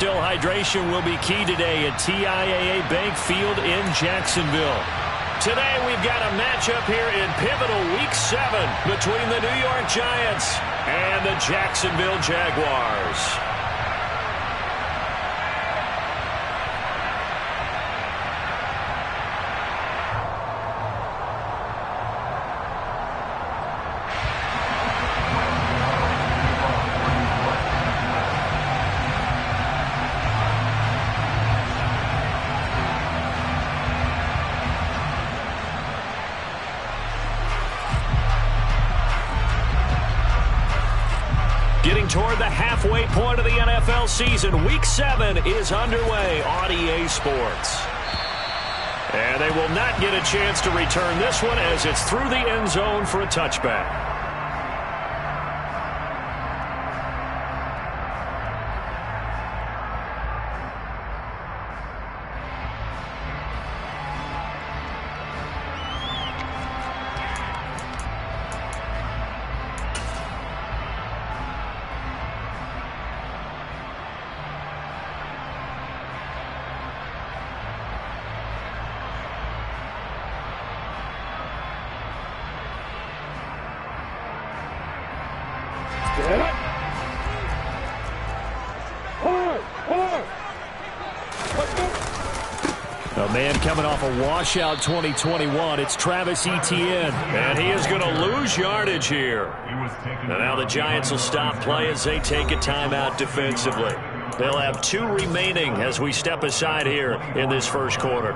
still, hydration will be key today at TIAA Bank Field in Jacksonville. Today we've got a matchup here in pivotal Week 7 between the New York Giants and the Jacksonville Jaguars. Getting toward the halfway point of the NFL season, Week 7 is underway on EA Sports. And they will not get a chance to return this one as it's through the end zone for a touchback. A man coming off a washout 2021, it's Travis Etienne, and he is going to lose yardage here. And now the Giants will stop play as they take a timeout defensively. They'll have 2 remaining as we step aside here in this first quarter.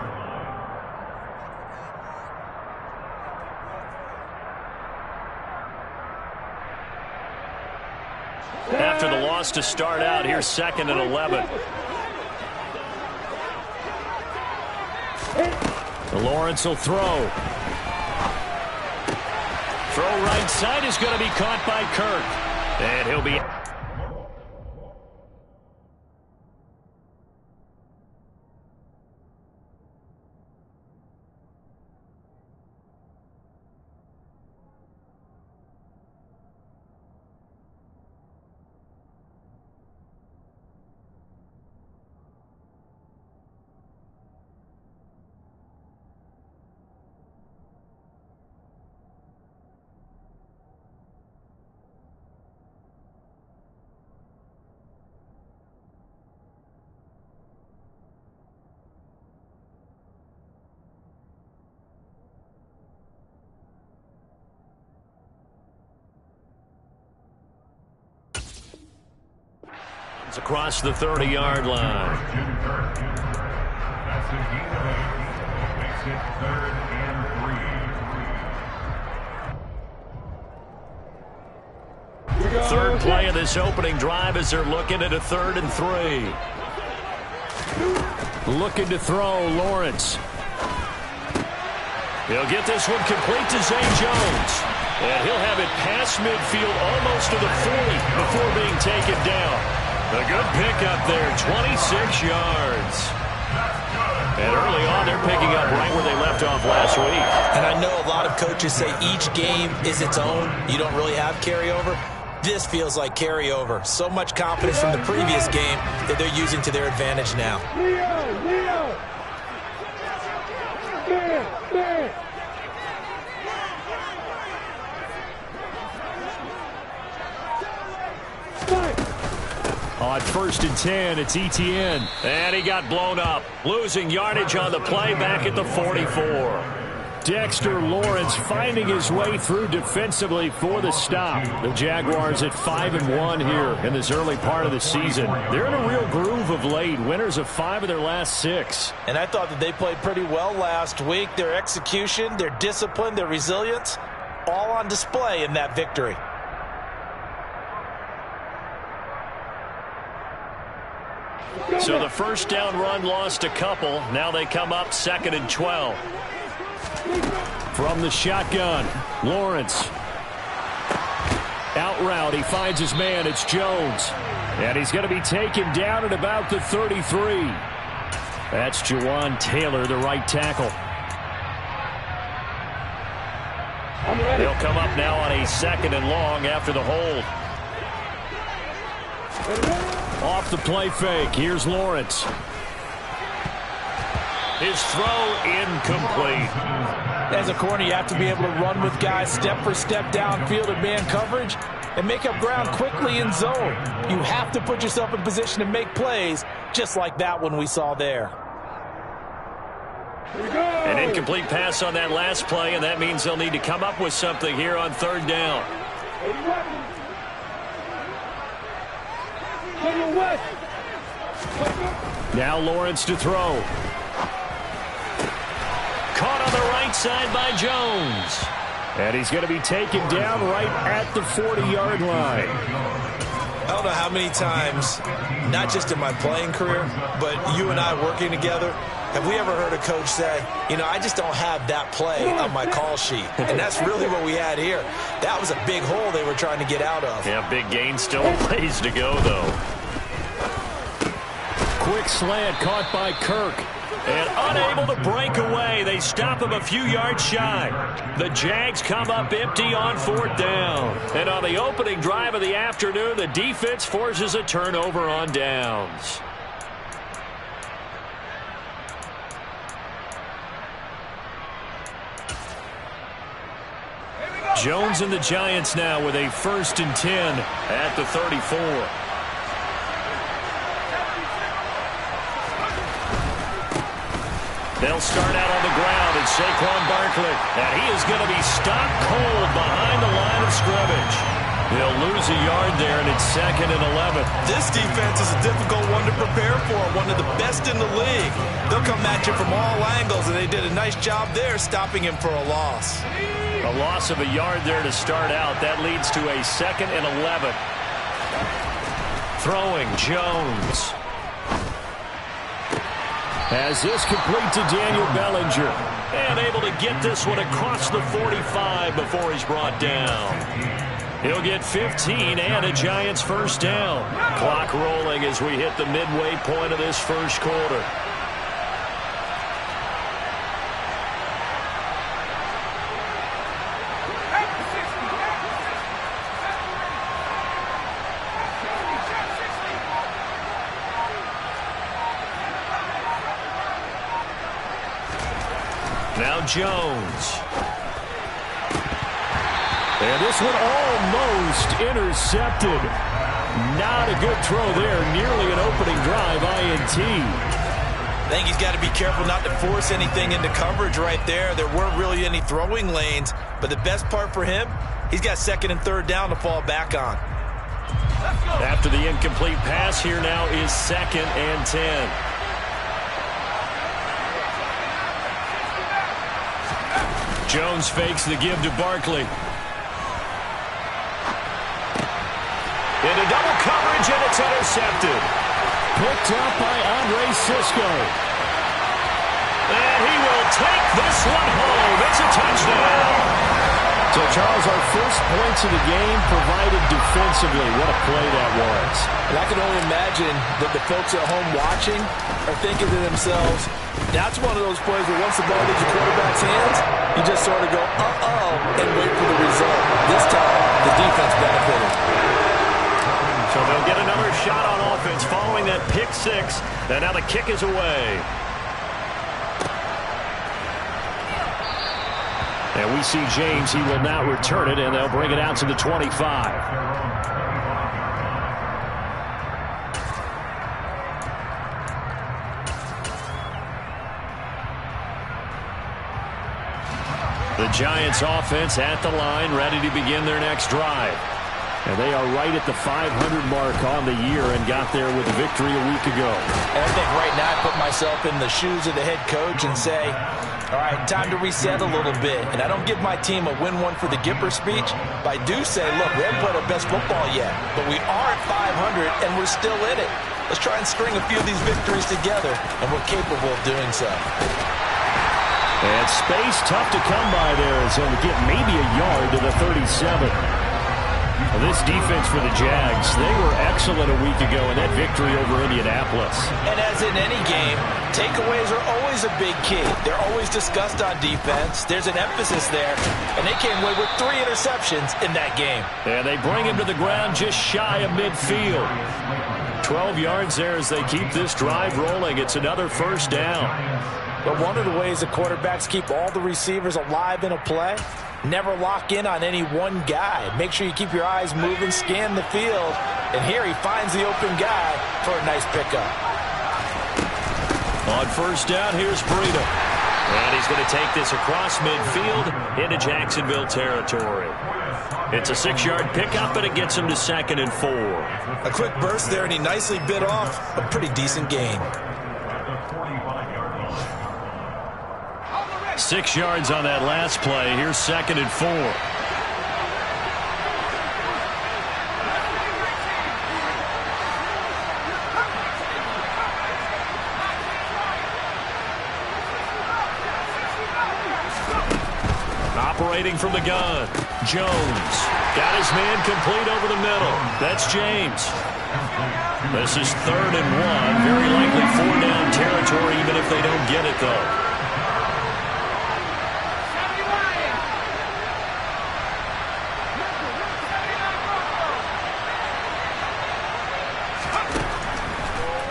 After the loss to start out, here's 2nd and 11. Lawrence will throw. Throw right side is going to be caught by Kirk. And he'll be... across the 30-yard line. Makes it 3rd and 3. Third play of this opening drive as they're looking at a 3rd and 3. Looking to throw, Lawrence. He'll get this one complete to Zay Jones. And he'll have it past midfield almost to the 40 before being taken down. A good pickup there, 26 yards. And early on, they're picking up right where they left off last week. And I know a lot of coaches say each game is its own. You don't really have carryover. This feels like carryover. So much confidence from the previous game that they're using to their advantage now. On 1st and 10, it's Etienne. And he got blown up, losing yardage on the play back at the 44. Dexter Lawrence finding his way through defensively for the stop. The Jaguars at 5-1 here in this early part of the season. They're in a real groove of late. Winners of 5 of their last 6. And I thought that they played pretty well last week. Their execution, their discipline, their resilience, all on display in that victory. So the first down run lost a couple. Now they come up 2nd and 12. From the shotgun, Lawrence. Out route, he finds his man. It's Jones. And he's going to be taken down at about the 33. That's Jawan Taylor, the right tackle. They'll come up now on a 2nd and long after the hold. Off the play fake, here's Lawrence. His throw incomplete. As a corner, you have to be able to run with guys step for step downfield in man coverage and make up ground quickly in zone. You have to put yourself in position to make plays, just like that one we saw there. An incomplete pass on that last play, and that means they'll need to come up with something here on third down. Now Lawrence to throw. Caught on the right side by Jones. And he's going to be taken down right at the 40-yard line. I don't know how many times, not just in my playing career, but you and I working together, have we ever heard a coach say, you know, I just don't have that play on my call sheet. And that's really what we had here. That was a big hole they were trying to get out of. Yeah, big gain, still a ways to go, though. Quick slant caught by Kirk. And unable to break away. They stop him a few yards shy. The Jags come up empty on fourth down. And on the opening drive of the afternoon, the defense forces a turnover on downs. Jones and the Giants now with a 1st and 10 at the 34. They'll start out on the ground, and Saquon Barkley. And he is going to be stopped cold behind the line of scrimmage. He'll lose a yard there, and it's 2nd and 11. This defense is a difficult one to prepare for, one of the best in the league. They'll come at you from all angles, and they did a nice job there stopping him for a loss. A loss of a yard there to start out. That leads to a 2nd and 11. Throwing, Jones. As this complete to Daniel Bellinger. And able to get this one across the 45 before he's brought down. He'll get 15 and a Giants first down. Clock rolling as we hit the midway point of this first quarter. Now Jones. And this one almost intercepted. Not a good throw there. Nearly an opening drive INT. I think he's got to be careful not to force anything into coverage right there. There weren't really any throwing lanes. But the best part for him, he's got 2nd and 3rd down to fall back on. After the incomplete pass, here now is 2nd and 10. Jones fakes the give to Barkley. Into double coverage, and it's intercepted. Picked up by Andre Cisco. And he will take this one home. It's a touchdown. So, Charles, our first points of the game provided defensively. What a play that was. And I can only imagine that the folks at home watching are thinking to themselves, that's one of those plays where once the ball leaves the quarterback's hands, you just sort of go, uh-oh, and wait for the result. This time, the defense benefited. So they'll get another shot on offense following that pick six. And now the kick is away. And we see James. He will now return it, and they'll bring it out to the 25. The Giants offense at the line, ready to begin their next drive. And they are right at the 500 mark on the year and got there with a victory a week ago. And I think right now I put myself in the shoes of the head coach and say, all right, time to reset a little bit. And I don't give my team a win one for the Gipper speech, but I do say, look, we haven't played our best football yet, but we are at 500 and we're still in it. Let's try and string a few of these victories together, and we're capable of doing so. And space tough to come by there as he'll get maybe a yard to the 37. Well, this defense for the Jags, they were excellent a week ago in that victory over Indianapolis. And as in any game, takeaways are always a big key. They're always discussed on defense. There's an emphasis there, and they came away with 3 interceptions in that game. And they bring him to the ground just shy of midfield. 12 yards there as they keep this drive rolling. It's another first down. But one of the ways the quarterbacks keep all the receivers alive in a play, never lock in on any one guy. Make sure you keep your eyes moving, scan the field. And here he finds the open guy for a nice pickup. On first down, here's Breida. And he's going to take this across midfield into Jacksonville territory. It's a 6-yard pickup, and it gets him to 2nd and 4. A quick burst there, and he nicely bit off a pretty decent gain. 6 yards on that last play. Here's 2nd and 4. Operating from the gun, Jones. Got his man complete over the middle. That's James. This is 3rd and 1. Very likely 4-down territory, even if they don't get it, though.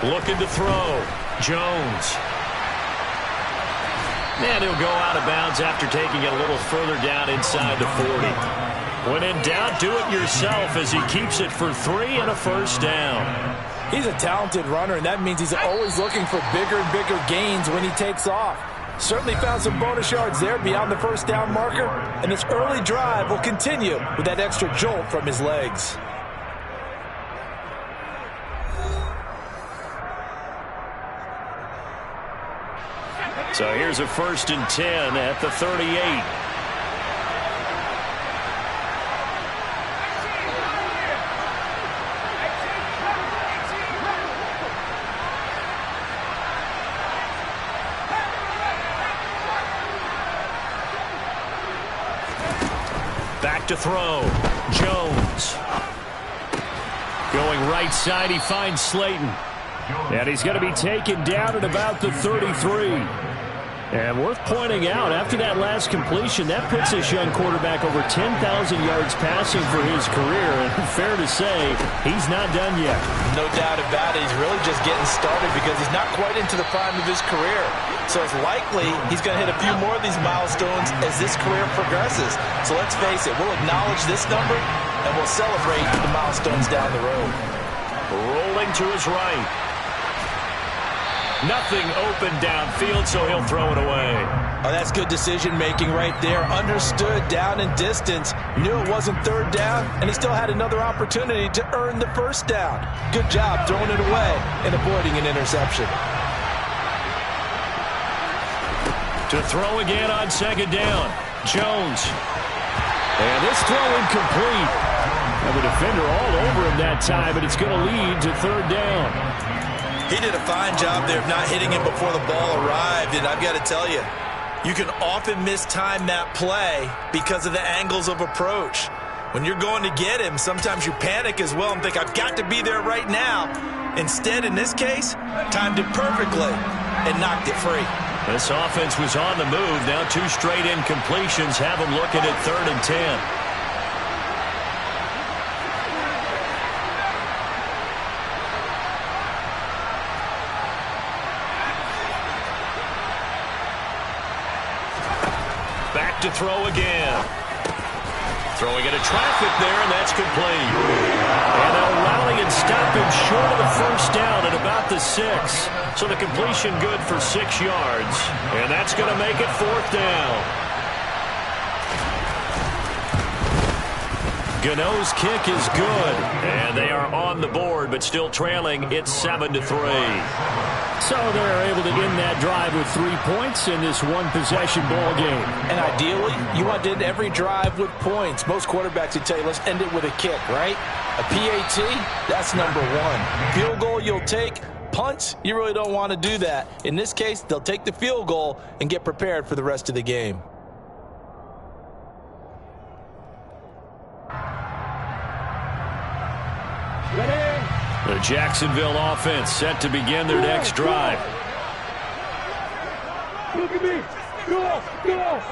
Looking to throw. Jones. And he'll go out of bounds after taking it a little further down inside the 40. When in doubt, do it yourself as he keeps it for 3 and a first down. He's a talented runner, and that means he's always looking for bigger and bigger gains when he takes off. Certainly found some bonus yards there beyond the first down marker, and this early drive will continue with that extra jolt from his legs. So here's a 1st and 10 at the 38. Back to throw. Jones. Going right side, he finds Slayton. And he's going to be taken down at about the 33. And worth pointing out, after that last completion, that puts this young quarterback over 10,000 yards passing for his career. And fair to say, he's not done yet. No doubt about it. He's really just getting started because he's not quite into the prime of his career. So it's likely he's going to hit a few more of these milestones as this career progresses. So let's face it, we'll acknowledge this number and we'll celebrate the milestones down the road. Rolling to his right. Nothing open downfield, so he'll throw it away. Oh, that's good decision-making right there. Understood down and distance. Knew it wasn't 3rd down, and he still had another opportunity to earn the 1st down. Good job throwing it away and avoiding an interception. To throw again on 2nd down. Jones. And this throw incomplete. And the defender all over him that time, but it's going to lead to 3rd down. He did a fine job there of not hitting him before the ball arrived, and I've got to tell you, you can often mistime that play because of the angles of approach. When you're going to get him, sometimes you panic as well and think, I've got to be there right now. Instead, in this case, timed it perfectly and knocked it free. This offense was on the move. Now 2 straight incompletions have them looking at 3rd and 10. To throw again. Throwing into traffic there, and that's complete. And they'll rally and stop him short of the 1st down at about the 6. So the completion good for 6 yards. And that's going to make it 4th down. Gano's kick is good. And they are on the board, but still trailing. It's 7-3. So they're able to end that drive with 3 points in this one-possession ball game. And ideally, you want to end every drive with points. Most quarterbacks would tell you, let's end it with a kick, right? A PAT, that's number 1. Field goal you'll take. Punts, you really don't want to do that. In this case, they'll take the field goal and get prepared for the rest of the game. Jacksonville offense set to begin their next drive. Look at me. Go, go.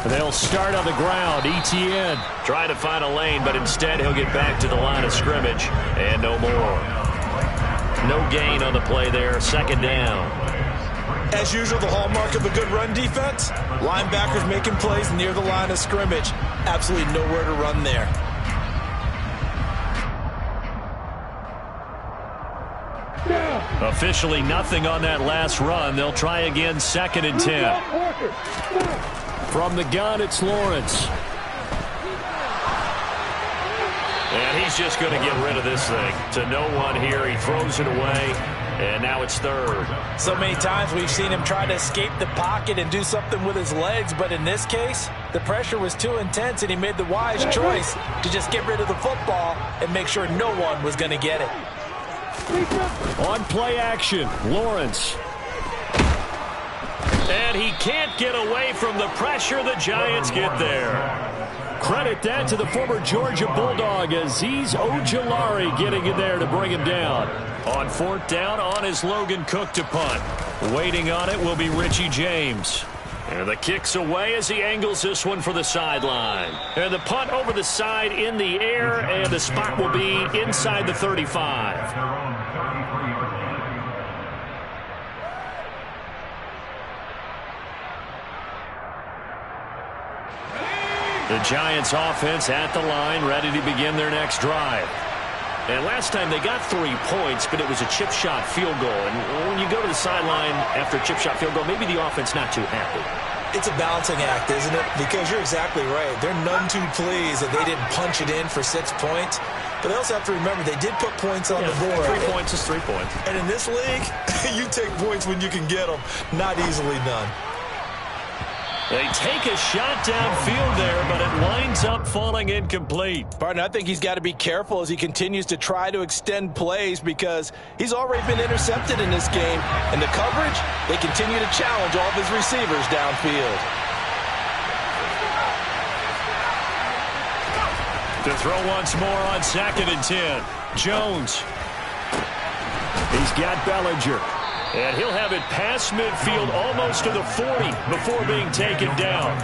They'll start on the ground. ETN trying to find a lane, but instead he'll get back to the line of scrimmage. And no more. No gain on the play there. Second down. As usual, the hallmark of a good run defense, linebackers making plays near the line of scrimmage. Absolutely nowhere to run there. Officially nothing on that last run. They'll try again, 2nd and 10. From the gun, it's Lawrence. And he's just going to get rid of this thing. To no one here. He throws it away. And now it's 3rd. So many times we've seen him try to escape the pocket and do something with his legs, but in this case, the pressure was too intense and he made the wise choice to just get rid of the football and make sure no one was going to get it. On play action, Lawrence. And he can't get away from the pressure. The Giants get there. Credit that to the former Georgia Bulldog, Azeez Ojulari getting in there to bring him down. On 4th down, on is Logan Cook to punt. Waiting on it will be Richie James. And the kick's away as he angles this one for the sideline. And the punt over the side in the air, and the spot will be inside the 35. The Giants offense at the line, ready to begin their next drive. And last time they got 3 points, but it was a chip shot field goal. And when you go to the sideline after a chip shot field goal, maybe the offense not too happy. It's a balancing act, isn't it? Because you're exactly right. They're none too pleased that they didn't punch it in for 6 points. But they also have to remember they did put points on the board. 3 points is 3 points. And in this league, you take points when you can get them. Not easily done. They take a shot downfield there, but it winds up falling incomplete. Partner, I think he's got to be careful as he continues to try to extend plays because he's already been intercepted in this game. And the coverage, they continue to challenge all of his receivers downfield. To throw once more on 2nd and 10. Jones. He's got Bellinger. And he'll have it past midfield almost to the 40 before being taken down.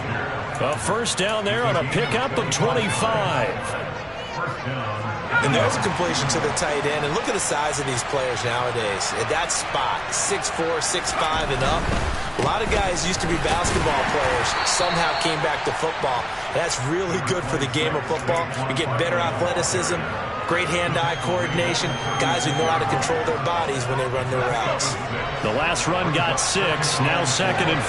A first down there on a pickup of 25. And there's a completion to the tight end. And look at the size of these players nowadays. At that spot, 6'4", 6'5", and up. A lot of guys used to be basketball players, somehow came back to football. And that's really good for the game of football. You get better athleticism, great hand-eye coordination, guys who know how to control their bodies when they run their routes. The last run got 6, now 2nd and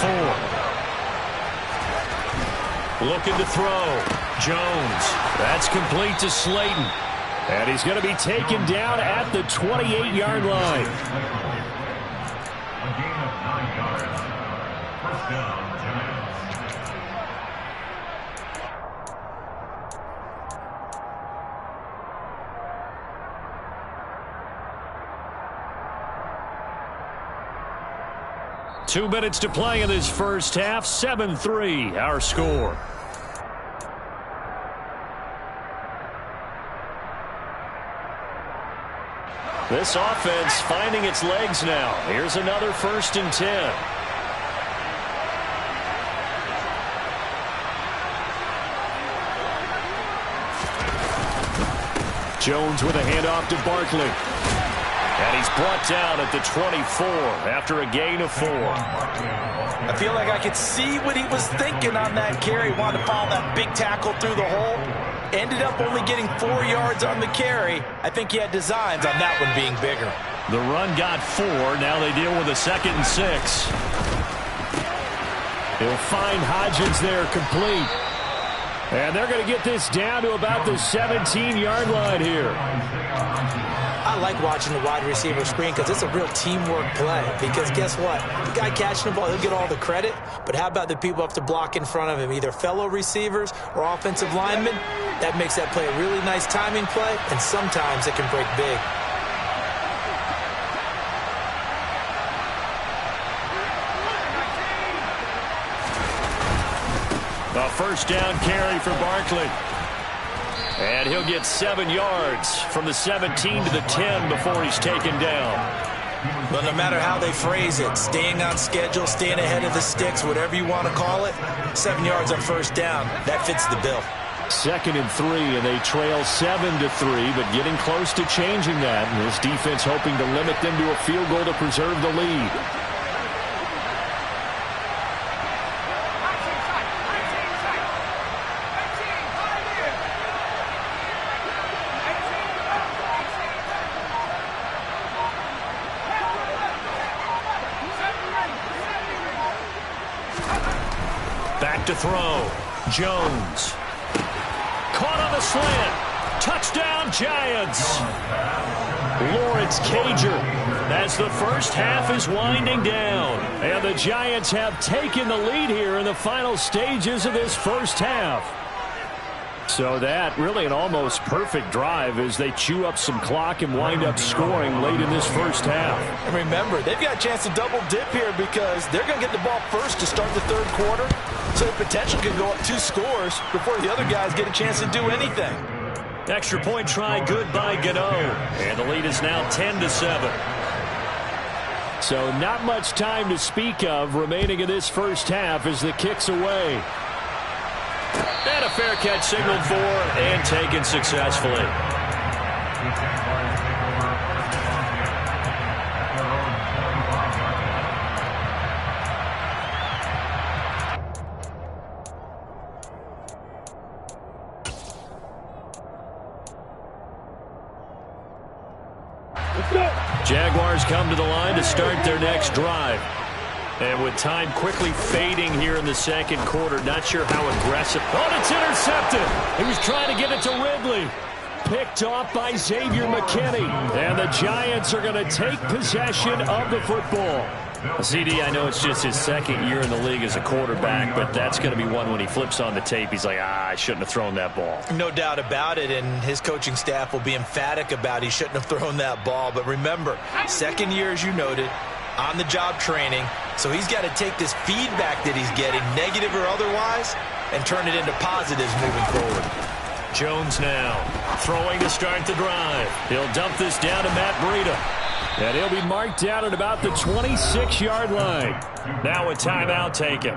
4. Looking to throw. Jones. That's complete to Slayton. And he's going to be taken down at the 28-yard line. A gain of 9 yards. First down, Giants. Two minutes to play in this first half. 7-3, our score. This offense finding its legs now. Here's another 1st and 10. Jones with a handoff to Barkley. And he's brought down at the 24 after a gain of 4. I feel like I could see what he was thinking on that carry. Wanted to follow that big tackle through the hole. Ended up only getting 4 yards on the carry. I think he had designs on that one being bigger. The run got 4. Now they deal with a 2nd and 6. He'll find Hodgins there complete. And they're going to get this down to about the 17-yard line here. I like watching the wide receiver screen because it's a real teamwork play. Because guess what? The guy catching the ball, he'll get all the credit. But how about the people up to block in front of him, either fellow receivers or offensive linemen? That makes that play a really nice timing play, and sometimes it can break big. A first down carry for Barkley. And he'll get 7 yards from the 17 to the 10 before he's taken down. But no matter how they phrase it, staying on schedule, staying ahead of the sticks, whatever you want to call it, 7 yards on first down, that fits the bill. 2nd and 3, and they trail 7-3, but getting close to changing that. And this defense hoping to limit them to a field goal to preserve the lead. Back to throw. Jones. Caught on the slant. Touchdown, Giants. Lawrence Cager as the first half is winding down. And the Giants have taken the lead here in the final stages of this first half. So that really an almost perfect drive as they chew up some clock and wind up scoring late in this first half. And remember, they've got a chance to double dip here because they're going to get the ball first to start the third quarter. So the potential could go up 2 scores before the other guys get a chance to do anything. Extra point try good by Gano. And the lead is now 10-7. So not much time to speak of remaining in this first half as the kick's away. And a fair catch signaled for and taken successfully. Jaguars come to the line to start their next drive. And with time quickly fading here in the second quarter, not sure how aggressive. Oh, it's intercepted. He was trying to get it to Ridley. Picked off by Xavier McKinney. And the Giants are going to take possession of the football. CD, I know it's just his second year in the league as a quarterback, but that's going to be one when he flips on the tape. He's like, I shouldn't have thrown that ball. No doubt about it, and his coaching staff will be emphatic about he shouldn't have thrown that ball. But remember, second year, as you noted, on-the-job training. So he's got to take this feedback that he's getting, negative or otherwise, and turn it into positives moving forward. Jones now throwing to start the drive. He'll dump this down to Matt Breida. And he'll be marked down at about the 26-yard line. Now a timeout taken.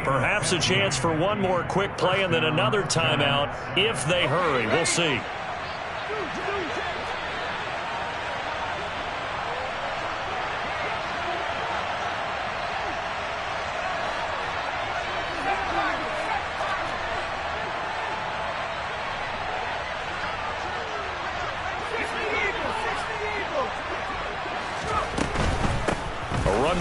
Perhaps a chance for one more quick play and then another timeout if they hurry. We'll see.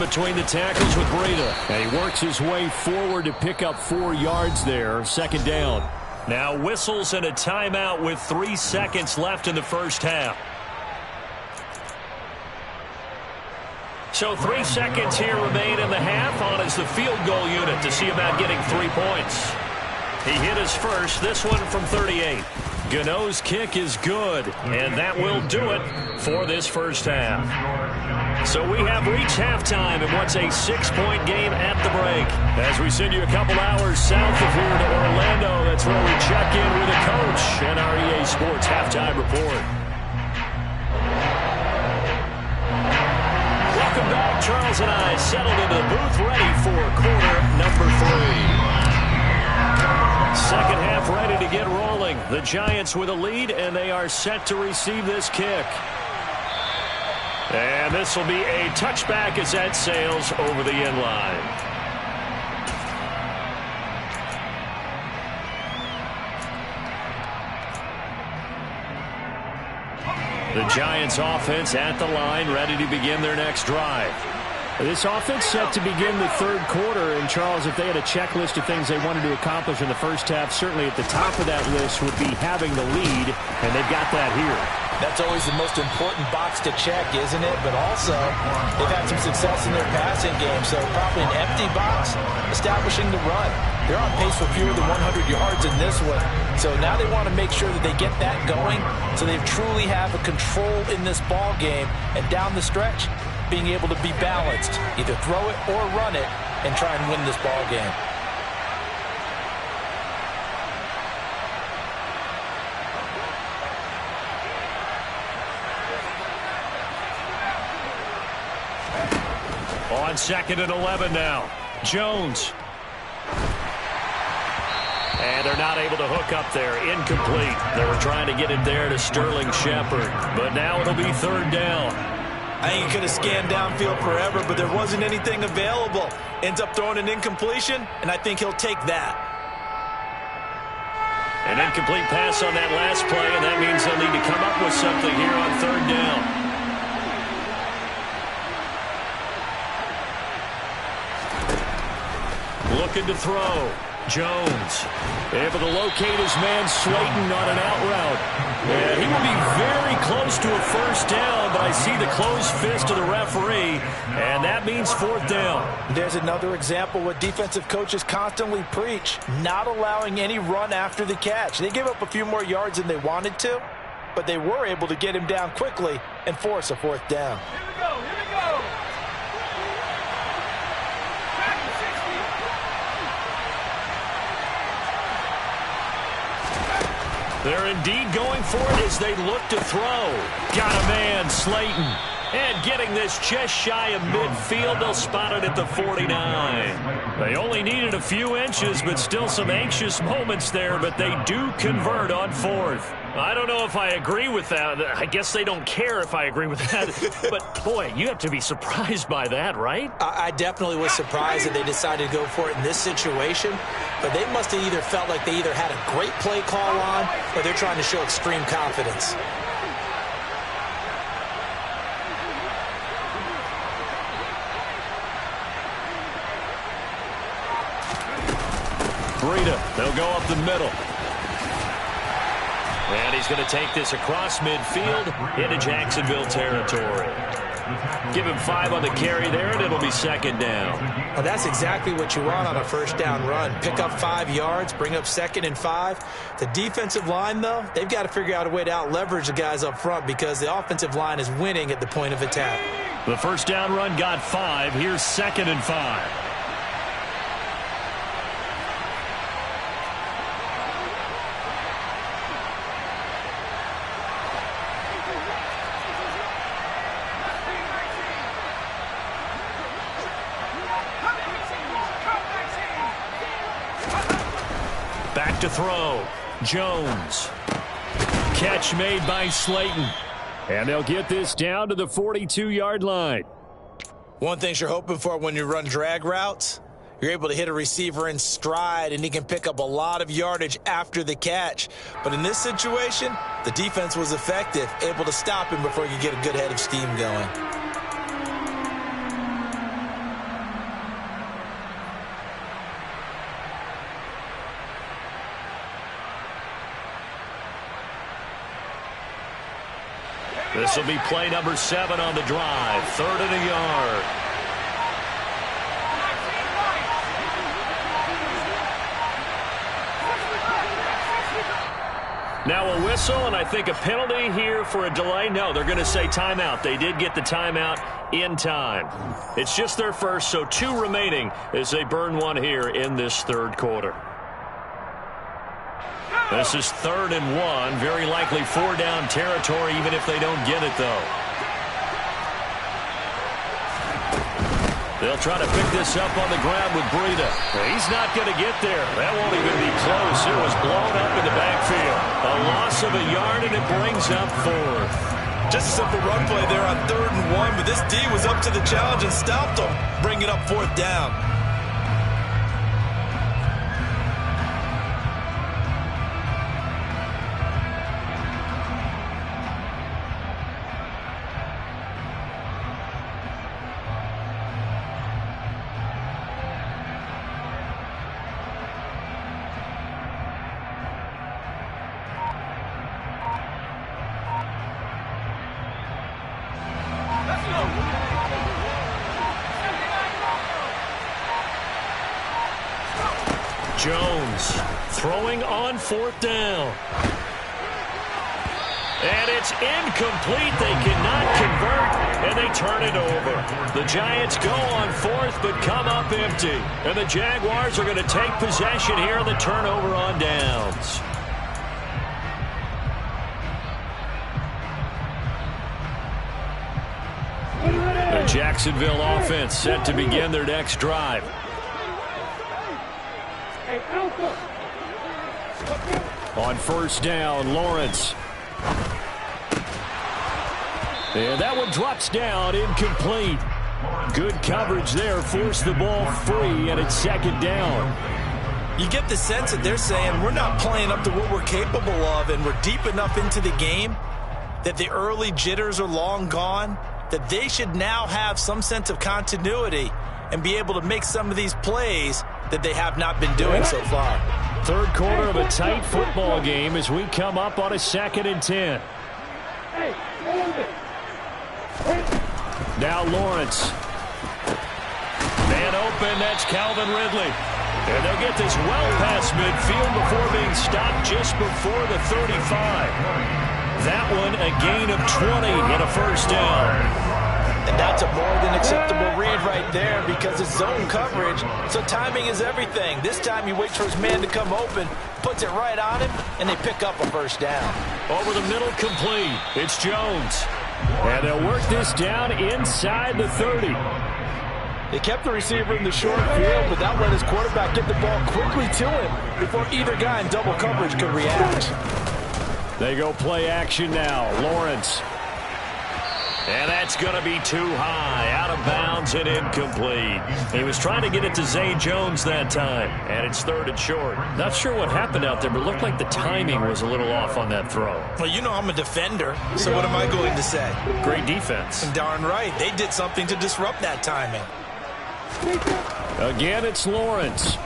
Between the tackles with Breida. And he works his way forward to pick up 4 yards there. 2nd down. Now whistles and a timeout with 3 seconds left in the first half. So 3 seconds here remain in the half on as the field goal unit to see about getting 3 points. He hit his first, this one from 38. Gano's kick is good, and that will do it for this first half. So we have reached halftime in what's a 6-point game at the break. As we send you a couple hours south of here to Orlando, that's where we check in with the coach and our EA Sports Halftime Report. Welcome back. Charles and I settled into the booth ready for quarter number 3. Second half ready to get rolling. The Giants with a lead, and they are set to receive this kick. And this will be a touchback as that sails over the end line. The Giants offense at the line, ready to begin their next drive. This offense set to begin the third quarter, and Charles, if they had a checklist of things they wanted to accomplish in the first half, certainly at the top of that list would be having the lead, and they've got that here. That's always the most important box to check, isn't it? But also, they've had some success in their passing game, so probably an empty box, establishing the run. They're on pace for fewer than 100 yards in this one, so now they want to make sure that they get that going so they truly have a control in this ball game, and down the stretch, being able to be balanced, either throw it or run it, and try and win this ball game. on 2nd and 11 now. Jones. And they're not able to hook up there. Incomplete. They were trying to get it there to Sterling Shepard. But now it'll be 3rd down. I think he could have scanned downfield forever, but there wasn't anything available. Ends up throwing an incompletion, and I think he'll take that. An incomplete pass on that last play, and that means they'll need to come up with something here on 3rd down. Looking to throw. Jones able to locate his man Slayton on an out route. And he will be very close to a 1st down, but I see the closed fist of the referee, and that means 4th down. There's another example what defensive coaches constantly preach, not allowing any run after the catch. They gave up a few more yards than they wanted to, but they were able to get him down quickly and force a 4th down. Here we go, here we go. They're indeed going for it as they look to throw. Got a man, Slayton. And getting this just shy of midfield, they'll spot it at the 49. They only needed a few inches, but still some anxious moments there, but they do convert on 4th. I don't know if I agree with that. I guess they don't care if I agree with that. But, boy, you have to be surprised by that, right? I definitely was surprised that they decided to go for it in this situation. But they must have either felt like they either had a great play call on or they're trying to show extreme confidence. Breida, they'll go up the middle. And he's going to take this across midfield into Jacksonville territory. Give him 5 on the carry there, and it'll be 2nd down. Well, that's exactly what you want on a 1st down run. Pick up 5 yards, bring up 2nd and 5. The defensive line, though, they've got to figure out a way to out-leverage the guys up front because the offensive line is winning at the point of attack. The 1st down run got 5. Here's 2nd and 5. Back to throw. Jones. Catch made by Slayton. And they'll get this down to the 42-yard line. One thing you're hoping for when you run drag routes, you're able to hit a receiver in stride, and he can pick up a lot of yardage after the catch. But in this situation, the defense was effective, able to stop him before you get a good head of steam going. This will be play number 7 on the drive. 3rd and a yard. Now a whistle, and I think a penalty here for a delay. No, they're going to say timeout. They did get the timeout in time. It's just their first, so 2 remaining as they burn 1 here in this 3rd quarter. This is 3rd and 1. Very likely 4 down territory, even if they don't get it, though. They'll try to pick this up on the ground with Breida. He's not going to get there. That won't even be close. It was blown up in the backfield. A loss of a yard, and it brings up 4th. Just a simple run play there on 3rd and 1, but this D was up to the challenge and stopped him, bringing up 4th down. Jones throwing on 4th down. And it's incomplete. They cannot convert, and they turn it over. The Giants go on 4th, but come up empty. And the Jaguars are going to take possession here on the turnover on downs. The Jacksonville offense set to begin their next drive. On first down, Lawrence. And that one drops down, incomplete. Good coverage there, forced the ball free, and it's second down. You get the sense that they're saying we're not playing up to what we're capable of, and we're deep enough into the game that the early jitters are long gone, that they should now have some sense of continuity and be able to make some of these plays that they have not been doing so far. Third quarter of a tight football game as we come up on a 2nd and 10. Now Lawrence. Man open, that's Calvin Ridley. And they'll get this well past midfield before being stopped just before the 35. That one a gain of 20 and a first down. And that's a more than acceptable read right there because it's zone coverage, so timing is everything. This time he waits for his man to come open, puts it right on him, and they pick up a first down. Over the middle, complete. It's Jones. And they'll work this down inside the 30. They kept the receiver in the short field, but that let his quarterback get the ball quickly to him before either guy in double coverage could react. They go play action now. Lawrence. And that's going to be too high. Out of bounds and incomplete. He was trying to get it to Zay Jones that time. And it's 3rd and short. Not sure what happened out there, but it looked like the timing was a little off on that throw. Well, you know I'm a defender, so what am I going to say? Great defense. And darn right. They did something to disrupt that timing. Again, it's Lawrence.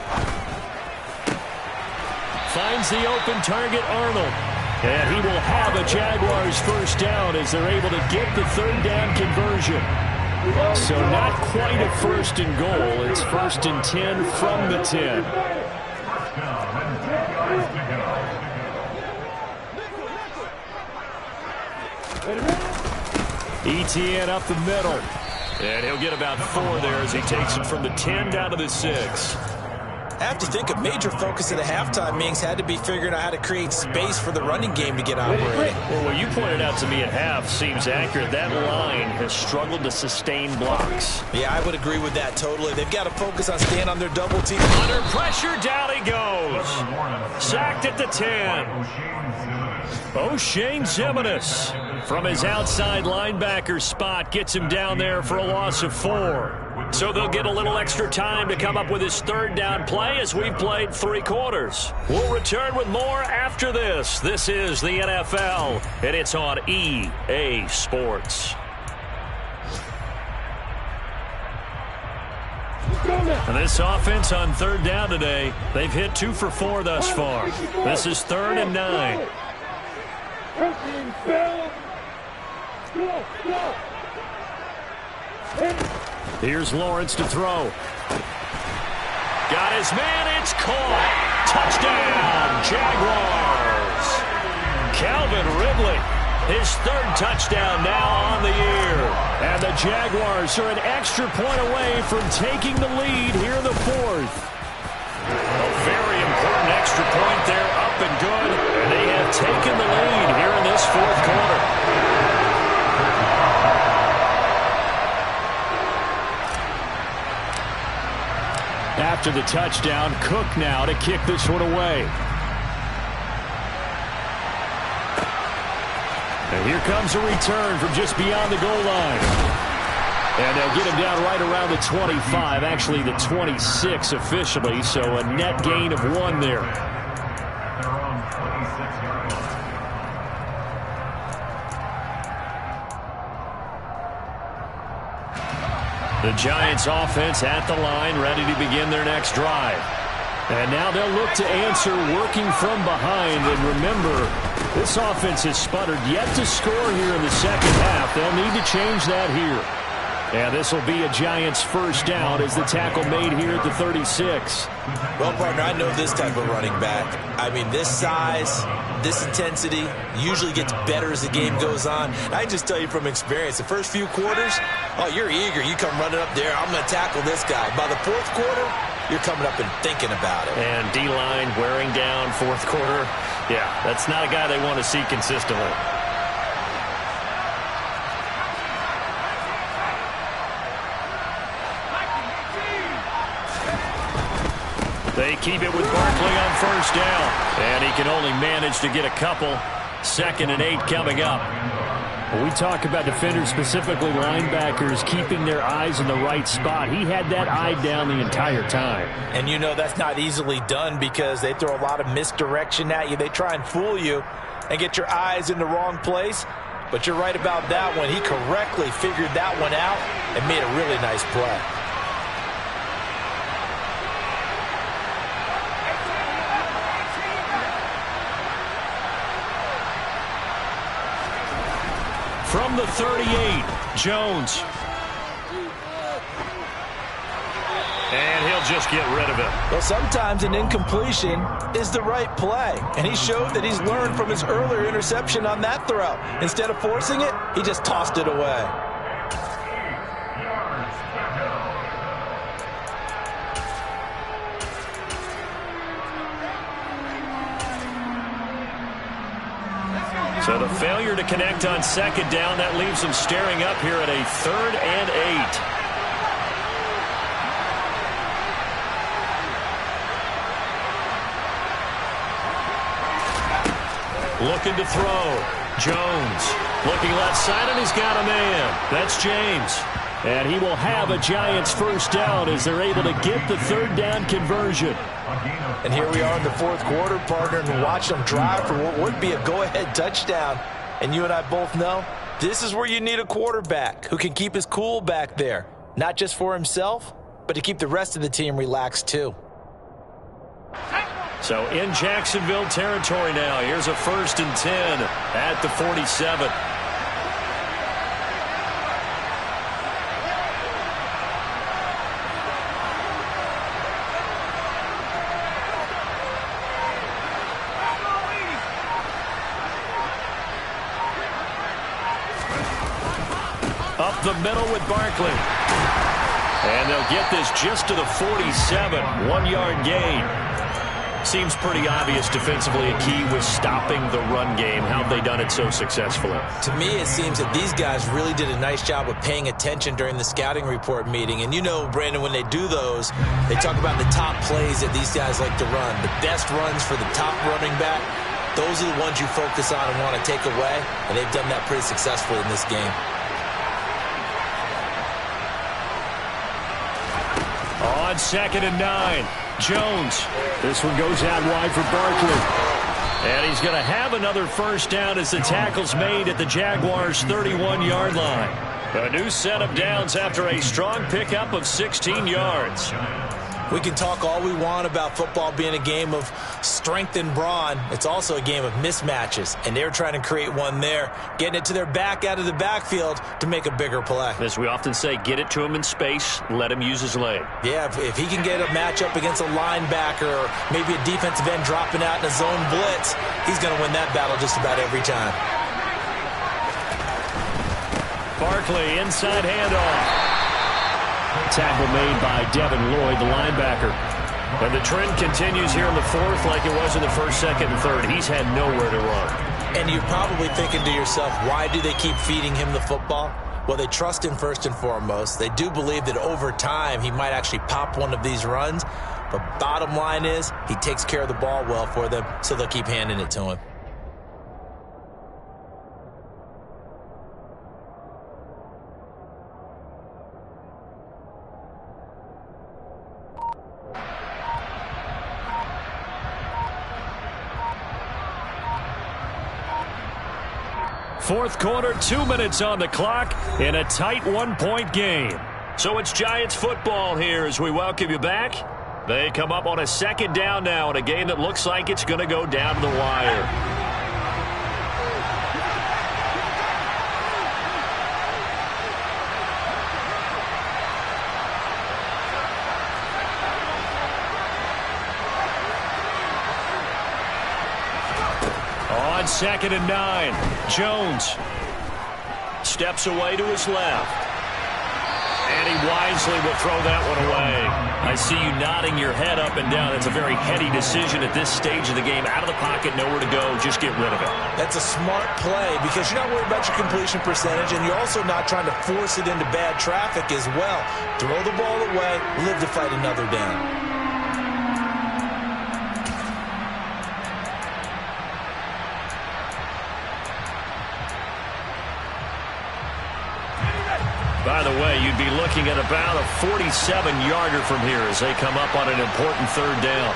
Finds the open target, Arnold. And he will have a Jaguars first down as they're able to get the 3rd down conversion. So not quite a 1st and goal. It's 1st and 10 from the 10. ETN up the middle. And he'll get about 4 there as he takes him from the 10 down to the 6. I have to think a major focus of the halftime meetings had to be figuring out how to create space for the running game to get operating. Well, what you pointed out to me at half seems accurate. That line has struggled to sustain blocks. Yeah, I would agree with that totally. They've got to focus on staying on their double team. Under pressure, down he goes. Sacked at the 10. O'Shane Ximines from his outside linebacker spot gets him down there for a loss of 4. So they'll get a little extra time to come up with his 3rd down play as we've played 3 quarters. We'll return with more after this. This is the NFL, and it's on EA Sports. And this offense on 3rd down today, they've hit 2 for 4 thus far. This is 3rd and 9. Here's Lawrence to throw. Got his man, it's caught. Touchdown, Jaguars. Calvin Ridley, his 3rd touchdown now on the year. And the Jaguars are an extra point away from taking the lead here in the 4th. A very important extra point there, up and good. And they have taken the lead here in this 4th quarter. After the touchdown, Cook now to kick this one away. And here comes a return from just beyond the goal line. And they'll get him down right around the 25, actually the 26 officially, so a net gain of 1 there. The Giants offense at the line, ready to begin their next drive. And now they'll look to answer working from behind. And remember, this offense has sputtered yet to score here in the 2nd half. They'll need to change that here. And this will be a Giants first down as the tackle made here at the 36. Well, partner, I know this type of running back. I mean, this size, this intensity usually gets better as the game goes on. I just tell you from experience, the first few quarters, oh, you're eager. You come running up there, I'm going to tackle this guy. By the 4th quarter, you're coming up and thinking about it. And D-line wearing down 4th quarter. Yeah, that's not a guy they want to see consistently. keep it with Barkley on first down. And he can only manage to get a couple. 2nd and 8 coming up. When we talk about defenders, specifically linebackers, keeping their eyes in the right spot. He had that eye down the entire time. And you know that's not easily done because they throw a lot of misdirection at you. They try and fool you and get your eyes in the wrong place. But you're right about that one. He correctly figured that one out and made a really nice play. From the 38, Jones. And he'll just get rid of it. Well, sometimes an incompletion is the right play. And he showed that he's learned from his earlier interception on that throw. Instead of forcing it, he just tossed it away. So the failure to connect on 2nd down, that leaves them staring up here at a 3rd and 8. Looking to throw. Jones looking left side, and he's got a man. That's James. And he will have a Giants first down as they're able to get the 3rd down conversion. And here we are in the 4th quarter, partner, and watch them drive for what would be a go-ahead touchdown. And you and I both know this is where you need a quarterback who can keep his cool back there. Not just for himself, but to keep the rest of the team relaxed too. So in Jacksonville territory now. Here's a 1st and 10 at the 47. Up the middle with Barkley. And they'll get this just to the 47. 1-yard gain. Seems pretty obvious defensively. A key was stopping the run game. How have they done it so successfully? To me, it seems that these guys really did a nice job of paying attention during the scouting report meeting. And you know, Brandon, when they do those, they talk about the top plays that these guys like to run. The best runs for the top running back. Those are the ones you focus on and want to take away. And they've done that pretty successfully in this game. On 2nd and 9, Jones. This one goes out wide for Barkley. And he's going to have another first down as the tackle's made at the Jaguars' 31-yard line. A new set of downs after a strong pickup of 16 yards. We can talk all we want about football being a game of strength and brawn. It's also a game of mismatches, and they're trying to create one there, getting it to their back out of the backfield to make a bigger play. As we often say, get it to him in space, let him use his leg. Yeah, if he can get a matchup against a linebacker or maybe a defensive end dropping out in a zone blitz, he's going to win that battle just about every time. Barkley, inside handoff. Tackle made by Devin Lloyd, the linebacker. And the trend continues here in the 4th like it was in the 1st, 2nd, and 3rd. He's had nowhere to run. And you're probably thinking to yourself, why do they keep feeding him the football? Well, they trust him first and foremost. They do believe that over time he might actually pop one of these runs. But bottom line is he takes care of the ball well for them, so they'll keep handing it to him. Fourth quarter, 2 minutes on the clock in a tight 1-point game. So it's Giants football here as we welcome you back. They come up on a 2nd down now in a game that looks like it's going to go down to the wire. On 2nd and 9, Jones steps away to his left. And he wisely will throw that one away. I see you nodding your head up and down. It's a very heady decision at this stage of the game. Out of the pocket, nowhere to go. Just get rid of it. That's a smart play because you're not worried about your completion percentage, and you're also not trying to force it into bad traffic as well. Throw the ball away, live to fight another down. by the way, you'd be looking at about a 47-yarder from here as they come up on an important third down.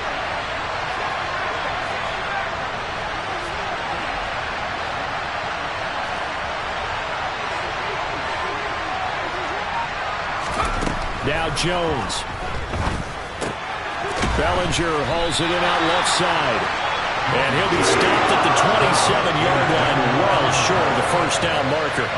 Now Jones. Bellinger hauls it in out left side. And he'll be stopped at the 27-yard line, well short of the first down marker.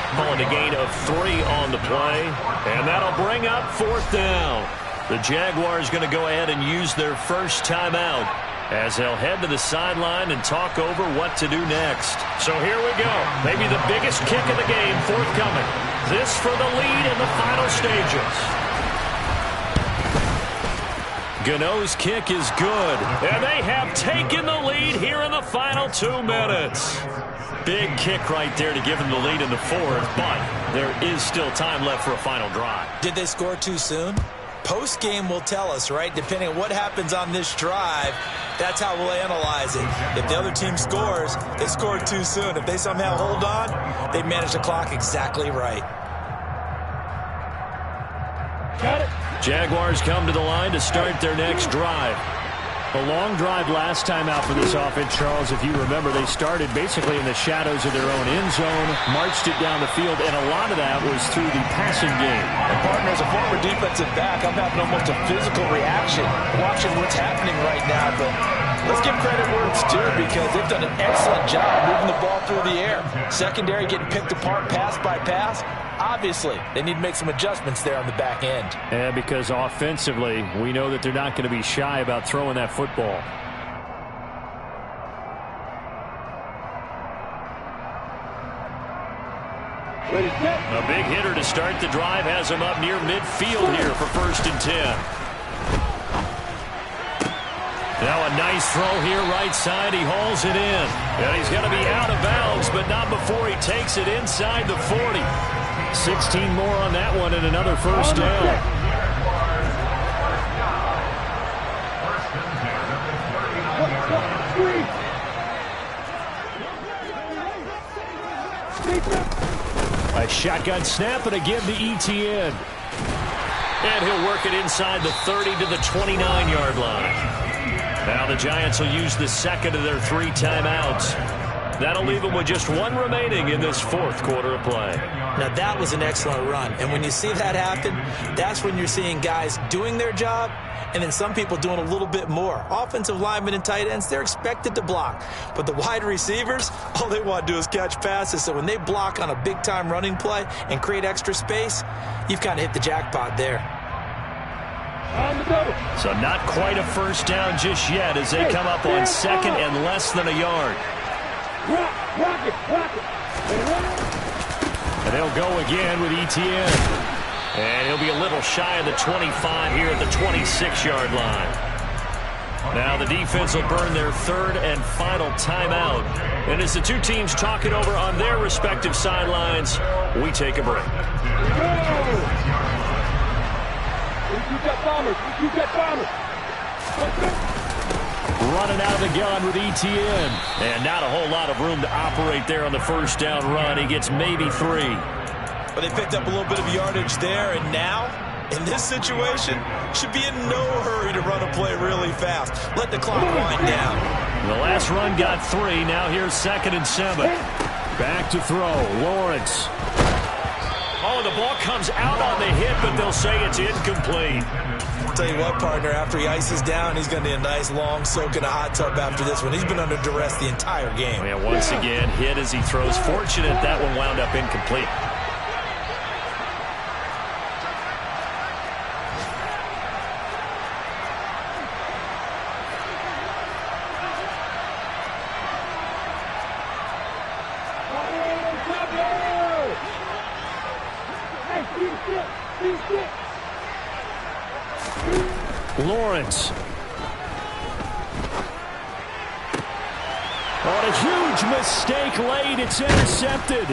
Calling a gain of 3 on the play. And that'll bring up fourth down. The Jaguars going to go ahead and use their first timeout as they'll head to the sideline and talk over what to do next. So here we go. Maybe the biggest kick of the game forthcoming. This for the lead in the final stages. Gano's kick is good. And they have taken the lead here in the final 2 minutes. Big kick right there to give them the lead in the fourth, but there is still time left for a final drive. Did they score too soon? Post-game will tell us, right? Depending on what happens on this drive, that's how we'll analyze it. If the other team scores, they scored too soon. If they somehow hold on, they manage the clock exactly right. Got it. Jaguars come to the line to start their next drive. A long drive last time out for this offense, Charles. If you remember, they started basically in the shadows of their own end zone, marched it down the field, and a lot of that was through the passing game. And partner, as a former defensive back, I'm having almost a physical reaction watching what's happening right now. But let's give credit where it's due because they've done an excellent job moving the ball through the air. Secondary getting picked apart pass by pass. Obviously, they need to make some adjustments there on the back end. And because offensively, we know that they're not going to be shy about throwing that football. A big hitter to start the drive has him up near midfield here for 1st and 10. Now a nice throw here right side. He hauls it in. And he's going to be out of bounds, but not before he takes it inside the 40. 16 more on that one and another first down. A shotgun snap and a give to ETN. And he'll work it inside the 30 to the 29-yard line. Now the Giants will use the second of their 3 timeouts. That'll leave them with just 1 remaining in this 4th quarter of play. Now, that was an excellent run. And when you see that happen, that's when you're seeing guys doing their job and then some people doing a little bit more. Offensive linemen and tight ends, they're expected to block. But the wide receivers, all they want to do is catch passes. So when they block on a big-time running play and create extra space, you've kind of hit the jackpot there. So not quite a first down just yet as they come up on 2nd and less than a yard. And they'll go again with ETN. And he'll be a little shy of the 25 here at the 26-yard line. Now the defense will burn their 3rd and final timeout. And as the 2 teams talk it over on their respective sidelines, we take a break. Running out of the gun with ETN. And not a whole lot of room to operate there on the first down run. He gets maybe 3. But they picked up a little bit of yardage there, and now, in this situation, should be in no hurry to run a play really fast. Let the clock wind down. The last run got 3. Now here's 2nd and 7. Back to throw. Lawrence. Oh, the ball comes out on the hit, but they'll say it's incomplete. I'll tell you what, partner, after he ices down, he's going to need a nice long soak in a hot tub after this one. He's been under duress the entire game. Yeah, once again, hit as he throws. Fortunate that one wound up incomplete. Lawrence. On a huge mistake late, it's intercepted.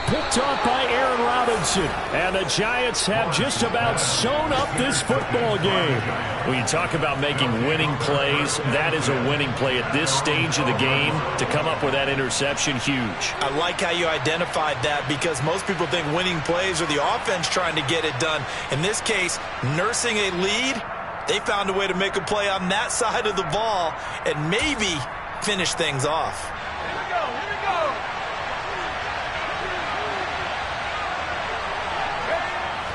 picked off by Aaron Robinson. And the Giants have just about sewn up this football game. When you talk about making winning plays, that is a winning play at this stage of the game. To come up with that interception, huge. I like how you identified that, because most people think winning plays are the offense trying to get it done. In this case, nursing a lead, they found a way to make a play on that side of the ball and maybe finish things off.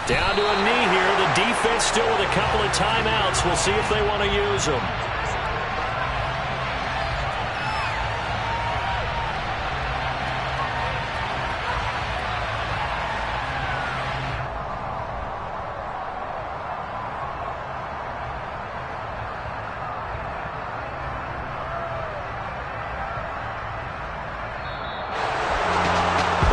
Down to a knee here. The defense still with a couple of timeouts. We'll see if they want to use them.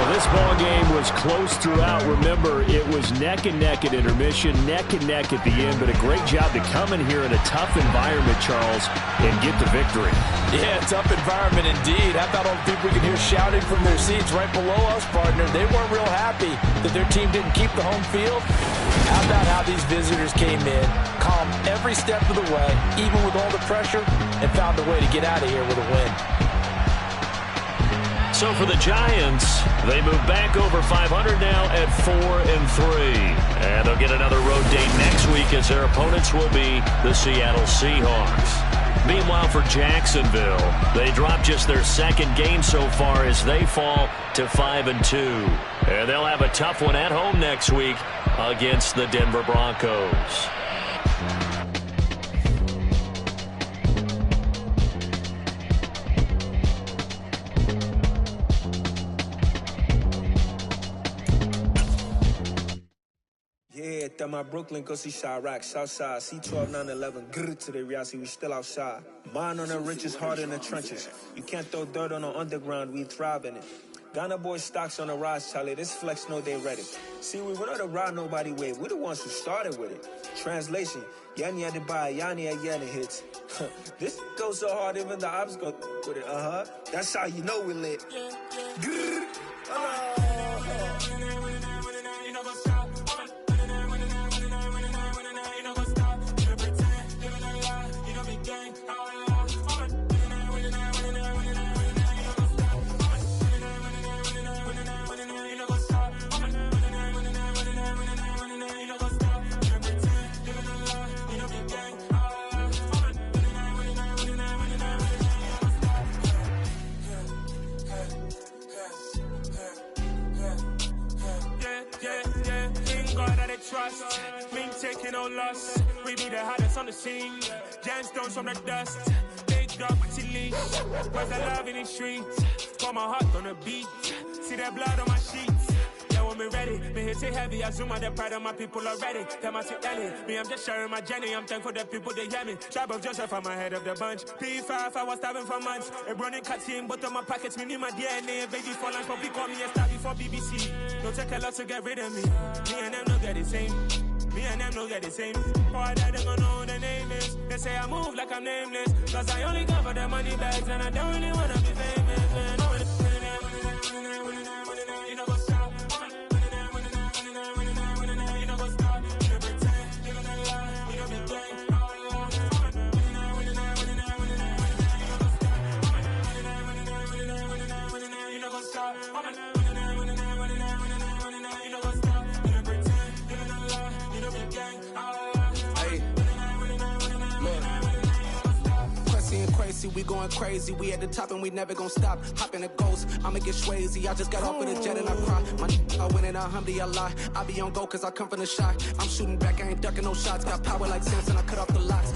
This ball game was close throughout. Remember, it was neck and neck at intermission, neck and neck at the end, but a great job to come in here in a tough environment, Charles, and get the victory. Yeah, tough environment indeed. How about all the people we can hear shouting from their seats right below us, partner? They weren't real happy that their team didn't keep the home field. How about how these visitors came in, calm every step of the way, even with all the pressure, and found a way to get out of here with a win. So for the Giants, they move back over 500 now at 4-3. And they'll get another road date next week as their opponents will be the Seattle Seahawks. Meanwhile, for Jacksonville, they drop just their second game so far as they fall to 5-2. And they'll have a tough one at home next week against the Denver Broncos. My Brooklyn, go see Chirac, Southside, C12, 911, grrr to the reality, we still outside. Mine on the richest, heart in the trenches. You can't throw dirt on the underground, we thrive in it. Ghana boys stocks on the rise, Charlie, this flex know they ready. See, we went on the ride nobody wave, we the ones who started with it. Translation, Yanni had to buy, Yanni had Yanni hits. This goes so hard, even the ops go with it, That's how you know we lit. Grrr, trust, we ain't taking no loss. We be the hottest on the scene. Gemstones from the dust. Big dog with leash. Where's the love in the streets? Got my heart on the beat. See that blood on my sheets. Yeah, when me ready, me hit it heavy. I zoom out the pride of my people already. Tell my sweet Ellie, me I'm just sharing my journey. I'm thankful the people they hear me. Tribe of Joseph, I'm ahead of the bunch. P5, I was starving for months. A running cut team, but on my pockets, me need my DNA. Baby for lunch, but we call me a star before BBC. Don't take a lot to get rid of me. Me and them don't get the same. Me and them don't get the same. Boy, that they gonna know the name is. They say I move like I'm nameless. Cause I only cover the money bags and I don't really wanna be famous, man. You know what's up? You know what's up? You pretend, you gonna lie, you know be gang. You know what's up? Crazy, we going crazy. We at the top and we never gonna stop. Hop in a ghost, I'ma get swayzy. I just got off with a jet and I cry. I win in a Humvee, I lie. I be on go cause I come from the shot. I'm shooting back, I ain't ducking no shots. Got power like Samson, I cut off the locks.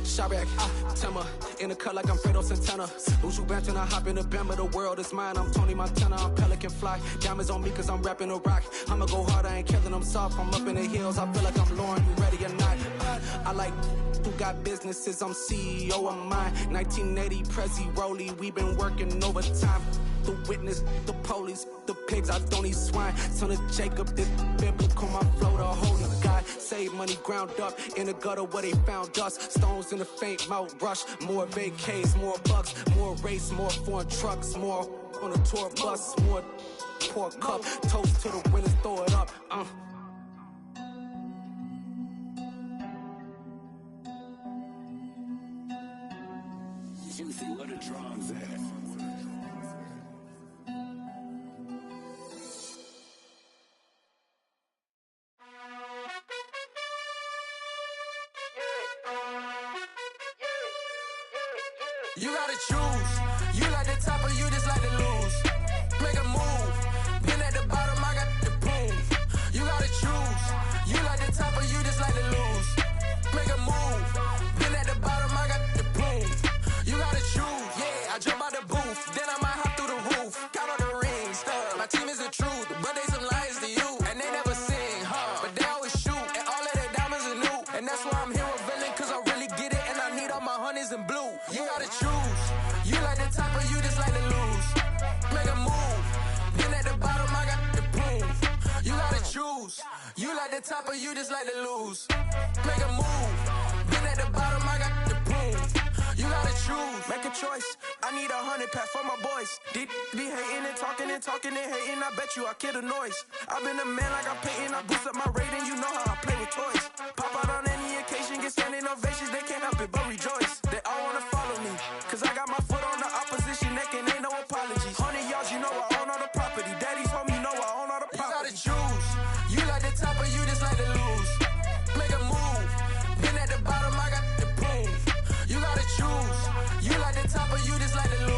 Chirac, Timmer, in the cut like I'm Fredo Santana. Uju Banton, I hop in the Bama, the world is mine. I'm Tony Montana, I'm Pelican Fly. Diamonds on me cause I'm rapping a rock. I'ma go hard, I ain't killing them soft. I'm up in the hills, I feel like I'm Lauren, you ready or not? I like who got businesses, I'm CEO of mine. 1980 Prezi Rolly, we been working overtime. The witness, the police, the pigs, I don't eat swine. Son of Jacob, this biblical, my flow, the holy God. Save money ground up in the gutter where they found us. Stones in the faint mouth rush. More vacays, more bucks, more race, more foreign trucks, more on a tour bus, more pour a cup. Toast to the winners, throw it up. Juicy, where the drums at? You gotta choose. You like the top or you just like to lose. Make a move. Been at the bottom, I got the prove. You gotta choose. You like the top or you just like to lose. Make a move. Been at the bottom, I got the prove. You gotta choose. Yeah, I jump out the booth. Then I might hop through the roof. Count on the rings. My team is the truth, but they some liars to you. And they never sing, but they always shoot. And all of their diamonds are new. And that's why I'm here with Villain, cause I really get it. And I need all my honeys in blue. You gotta choose. You like the top or you just like to lose. Make a move. Been at the bottom, I got the proof. You gotta choose. You like the top or you just like to lose. Make a move. Been at the bottom, I got the proof. You gotta choose. Make a choice. I need 100 pack for my boys. Be hating and talking and hating. I bet you I kill the noise. I've been a man like I'm painting. I boost up my rating. You know how I play with toys. Pop out on any occasion, get standing ovations. They can't help it but rejoice. They all wanna follow me, cause I got my foot on the opposition neck and ain't no apologies. 100 yards, you know I own all the property. Daddy's home, you know I own all the property. You gotta choose. You like the top or you just like to lose. Make a move. Been at the bottom, I got the proof. You gotta choose. You like the top or you just like to lose.